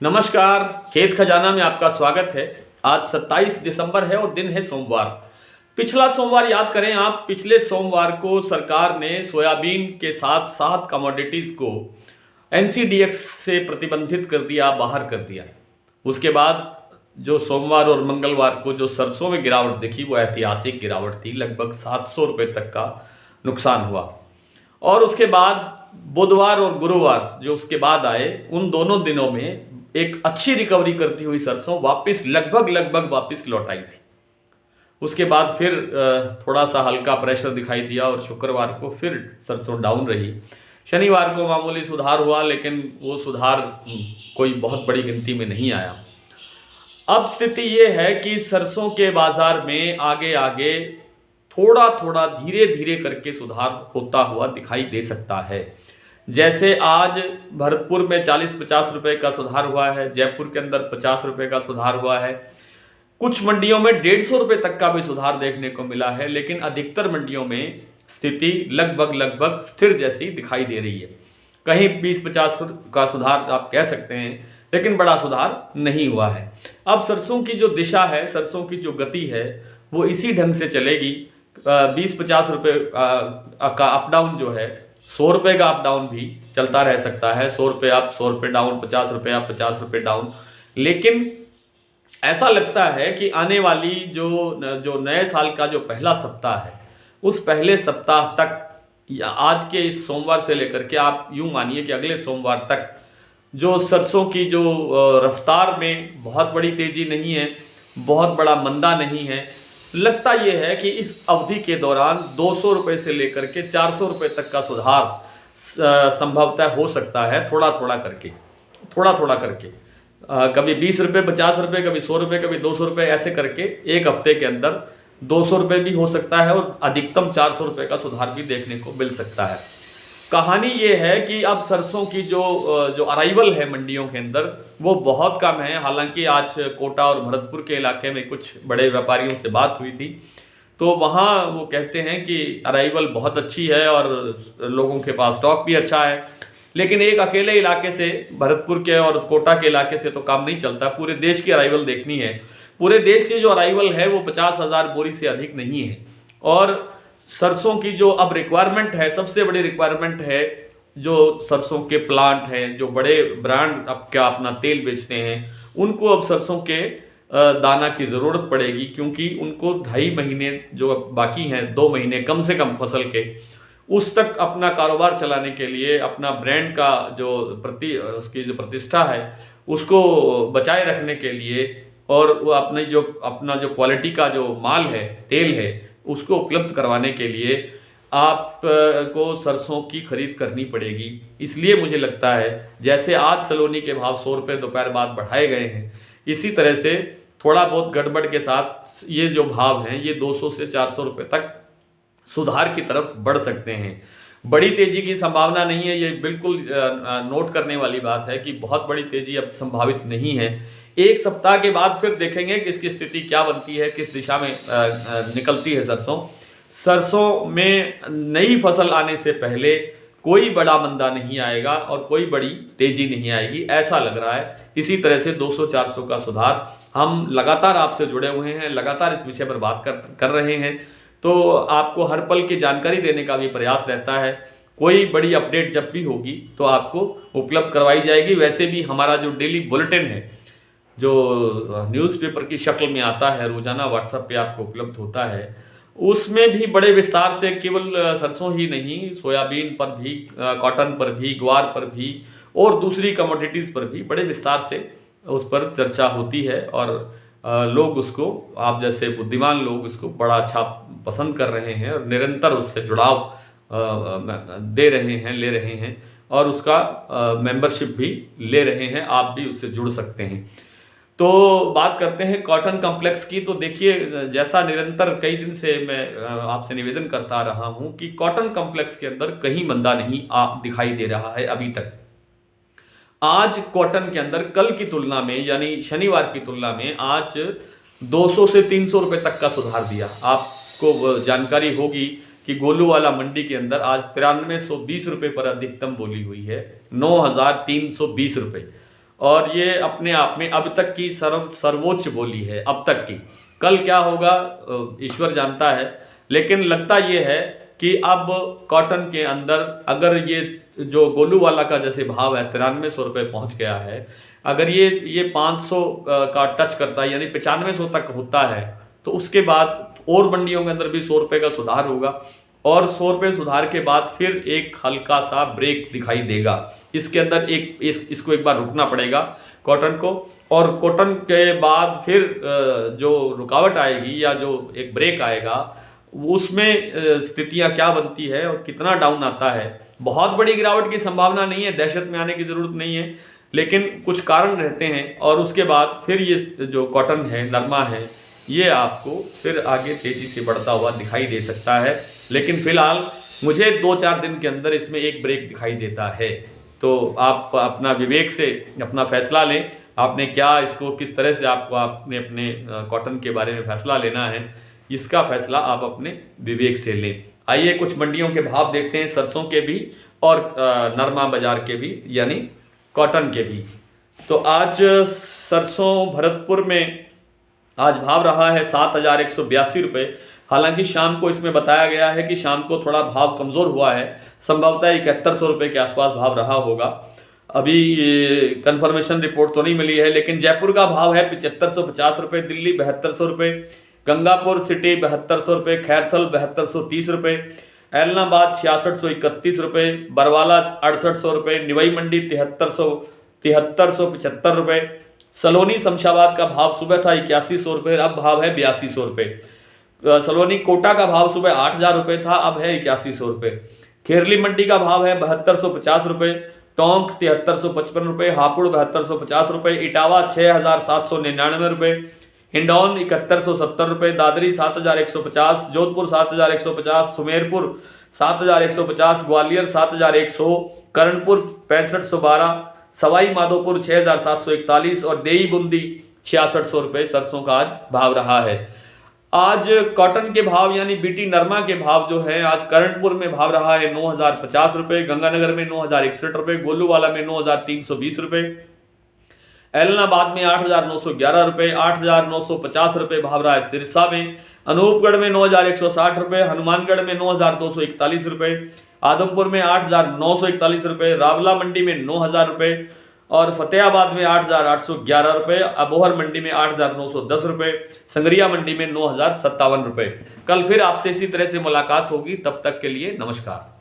नमस्कार। खेत खजाना में आपका स्वागत है। आज 27 दिसंबर है और दिन है सोमवार। पिछला सोमवार याद करें आप, पिछले सोमवार को सरकार ने सोयाबीन के साथ 7 कमोडिटीज को एनसीडीएक्स से प्रतिबंधित कर दिया, बाहर कर दिया। उसके बाद जो सोमवार और मंगलवार को जो सरसों में गिरावट दिखी वो ऐतिहासिक गिरावट थी, लगभग 700 रुपये तक का नुकसान हुआ। और उसके बाद बुधवार और गुरुवार जो उसके बाद आए, उन दोनों दिनों में एक अच्छी रिकवरी करती हुई सरसों वापस लगभग वापस लौट आई थी। उसके बाद फिर थोड़ा सा हल्का प्रेशर दिखाई दिया और शुक्रवार को फिर सरसों डाउन रही। शनिवार को मामूली सुधार हुआ, लेकिन वो सुधार कोई बहुत बड़ी गिनती में नहीं आया। अब स्थिति ये है कि सरसों के बाजार में आगे आगे थोड़ा थोड़ा धीरे धीरे करके सुधार होता हुआ दिखाई दे सकता है। जैसे आज भरतपुर में 40-50 रुपए का सुधार हुआ है, जयपुर के अंदर 50 रुपए का सुधार हुआ है, कुछ मंडियों में 150 रुपए तक का भी सुधार देखने को मिला है। लेकिन अधिकतर मंडियों में स्थिति लगभग स्थिर जैसी दिखाई दे रही है। कहीं 20-50 का सुधार आप कह सकते हैं, लेकिन बड़ा सुधार नहीं हुआ है। अब सरसों की जो दिशा है, सरसों की जो गति है, वो इसी ढंग से चलेगी। 20-50 रुपये का अप डाउन जो है, 100 रुपये का अप डाउन भी चलता रह सकता है। 100 रुपये अप, 100 रुपये डाउन, 50 रुपये अप, 50 रुपये डाउन। लेकिन ऐसा लगता है कि आने वाली जो नए साल का जो पहला सप्ताह है, उस पहले सप्ताह तक या आज के इस सोमवार से लेकर के आप यूं मानिए कि अगले सोमवार तक जो सरसों की जो रफ्तार में बहुत बड़ी तेजी नहीं है, बहुत बड़ा मंदा नहीं है। लगता यह है कि इस अवधि के दौरान 200 रुपये से लेकर के 400 रुपये तक का सुधार संभवतः हो सकता है, थोड़ा थोड़ा करके। कभी 20 रुपये, 50 रुपये, कभी 100 रुपये, कभी 200 रुपये, ऐसे करके एक हफ्ते के अंदर 200 रुपये भी हो सकता है और अधिकतम 400 रुपये का सुधार भी देखने को मिल सकता है। कहानी ये है कि अब सरसों की जो अराइवल है मंडियों के अंदर, वो बहुत कम है। हालांकि आज कोटा और भरतपुर के इलाके में कुछ बड़े व्यापारियों से बात हुई थी, तो वहाँ वो कहते हैं कि अराइवल बहुत अच्छी है और लोगों के पास स्टॉक भी अच्छा है। लेकिन एक अकेले इलाके से, भरतपुर के और कोटा के इलाके से तो काम नहीं चलता। पूरे देश की अराइवल देखनी है। पूरे देश की जो अराइवल है वो 50,000 बोरी से अधिक नहीं है। और सरसों की जो अब रिक्वायरमेंट है, सबसे बड़ी रिक्वायरमेंट है जो सरसों के प्लांट हैं, जो बड़े ब्रांड अब क्या अपना तेल बेचते हैं, उनको अब सरसों के दाना की ज़रूरत पड़ेगी, क्योंकि उनको 2.5 महीने जो बाकी हैं, 2 महीने कम से कम फसल के, उस तक अपना कारोबार चलाने के लिए, अपना ब्रांड का जो उसकी जो प्रतिष्ठा है उसको बचाए रखने के लिए, और वो अपना जो क्वालिटी का जो माल है, तेल है, उसको उपलब्ध करवाने के लिए आप को सरसों की खरीद करनी पड़ेगी। इसलिए मुझे लगता है जैसे आज सलोनी के भाव 100 रुपये दोपहर बाद बढ़ाए गए हैं, इसी तरह से थोड़ा बहुत गड़बड़ के साथ ये जो भाव हैं, ये 200 से 400 रुपये तक सुधार की तरफ बढ़ सकते हैं। बड़ी तेजी की संभावना नहीं है, ये बिल्कुल नोट करने वाली बात है कि बहुत बड़ी तेजी अब संभावित नहीं है। एक सप्ताह के बाद फिर देखेंगे कि इसकी स्थिति क्या बनती है, किस दिशा में निकलती है सरसों में नई फसल आने से पहले कोई बड़ा मंदा नहीं आएगा और कोई बड़ी तेजी नहीं आएगी, ऐसा लग रहा है। इसी तरह से 200-400 का सुधार, हम लगातार आपसे जुड़े हुए हैं, लगातार इस विषय पर बात कर रहे हैं, तो आपको हर पल की जानकारी देने का भी प्रयास रहता है। कोई बड़ी अपडेट जब भी होगी तो आपको उपलब्ध करवाई जाएगी। वैसे भी हमारा जो डेली बुलेटिन है, जो न्यूज़पेपर की शक्ल में आता है, रोजाना व्हाट्सएप पे आपको उपलब्ध होता है, उसमें भी बड़े विस्तार से केवल सरसों ही नहीं, सोयाबीन पर भी, कॉटन पर भी, ग्वार पर भी और दूसरी कमोडिटीज़ पर भी बड़े विस्तार से उस पर चर्चा होती है। और लोग उसको, आप जैसे बुद्धिमान लोग उसको बड़ा अच्छा पसंद कर रहे हैं और निरंतर उससे जुड़ाव दे रहे हैं, ले रहे हैं, और उसका मेंबरशिप भी ले रहे हैं। आप भी उससे जुड़ सकते हैं। तो बात करते हैं कॉटन कॉम्प्लेक्स की। तो देखिए, जैसा निरंतर कई दिन से मैं आपसे निवेदन करता रहा हूं कि कॉटन कॉम्प्लेक्स के अंदर कहीं मंदा नहीं दिखाई दे रहा है अभी तक। आज कॉटन के अंदर कल की तुलना में, यानी शनिवार की तुलना में, आज 200 से 300 रुपये तक का सुधार दिया। आपको जानकारी होगी कि गोलूवाला मंडी के अंदर आज 9320 रुपये पर अधिकतम बोली हुई है, 9320 रुपये। और ये अपने आप में अब तक की सर्वोच्च बोली है अब तक की। कल क्या होगा ईश्वर जानता है, लेकिन लगता ये है कि अब कॉटन के अंदर अगर ये जो गोलू वाला का जैसे भाव है 9300 रुपये पहुँच गया है, अगर ये 500 का टच करता है यानी 9500 तक होता है, तो उसके बाद और मंडियों के अंदर भी 100 रुपये का सुधार होगा और 100 रुपये सुधार के बाद फिर एक हल्का सा ब्रेक दिखाई देगा। इसके अंदर इसको एक बार रुकना पड़ेगा कॉटन को, और कॉटन के बाद फिर जो रुकावट आएगी या जो एक ब्रेक आएगा उसमें स्थितियां क्या बनती है और कितना डाउन आता है। बहुत बड़ी गिरावट की संभावना नहीं है, दहशत में आने की ज़रूरत नहीं है, लेकिन कुछ कारण रहते हैं और उसके बाद फिर ये जो कॉटन है, नरमा है, ये आपको फिर आगे तेज़ी से बढ़ता हुआ दिखाई दे सकता है। लेकिन फिलहाल मुझे 2-4 दिन के अंदर इसमें एक ब्रेक दिखाई देता है। तो आप अपना विवेक से अपना फैसला लें, आपने क्या इसको किस तरह से आपको आपने अपने कॉटन के बारे में फैसला लेना है, इसका फैसला आप अपने विवेक से लें। आइए कुछ मंडियों के भाव देखते हैं, सरसों के भी और नरमा बाजार के भी यानी कॉटन के भी। तो आज सरसों भरतपुर में आज भाव रहा है 7182 रुपये। हालांकि शाम को इसमें बताया गया है कि शाम को थोड़ा भाव कमज़ोर हुआ है, संभवतः 7100 रुपये के आसपास भाव रहा होगा। अभी कंफर्मेशन रिपोर्ट तो नहीं मिली है, लेकिन जयपुर का भाव है 7550 रुपये, दिल्ली 7200 रुपये, गंगापुर सिटी 7200 रुपये, खैरथल 7230 रुपये, एलनाबाद 6631 रुपये, बरवाला 6800 रुपये, निवाई मंडी 7375 रुपये, सलोनी शमशाबाद का भाव सुबह था 8100 रुपये, अब भाव है 8200 रुपये। सलोनी कोटा का भाव सुबह 8000 रुपये था, अब है 8100 रुपये। खेरली मंडी का भाव है 7250 रुपये, टोंक 7355 रुपये, हापुड़ 7250 रुपये, इटावा 6799 रुपये, हिंडौन 7170 रुपये, दादरी 7150, जोधपुर 7150, सुमेरपुर 7150, ग्वालियर 7100, करणपुर 6512, सवाई माधोपुर 6741 और देई बूंदी 6600 रुपये सरसों का आज भाव रहा है। आज कॉटन के भाव यानी बीटी नरमा के भाव जो है, आज करणपुर में भाव रहा है 9050 रुपये, गंगानगर में 9061 रुपये, गोलूवाला में 9320 रुपये, एलनाबाद में 8911 रुपये, 8950 रुपये भाव रहा है सिरसा में, अनूपगढ़ में 9160 रुपये, हनुमानगढ़ में 9241 रुपये, आदमपुर में 8941 रुपये, रावला मंडी में 9000 रुपये और फतेहाबाद में 8811 रुपये, अबोहर मंडी में 8910 रुपये, संगरिया मंडी में 9057 रुपये। कल फिर आपसे इसी तरह से मुलाकात होगी, तब तक के लिए नमस्कार।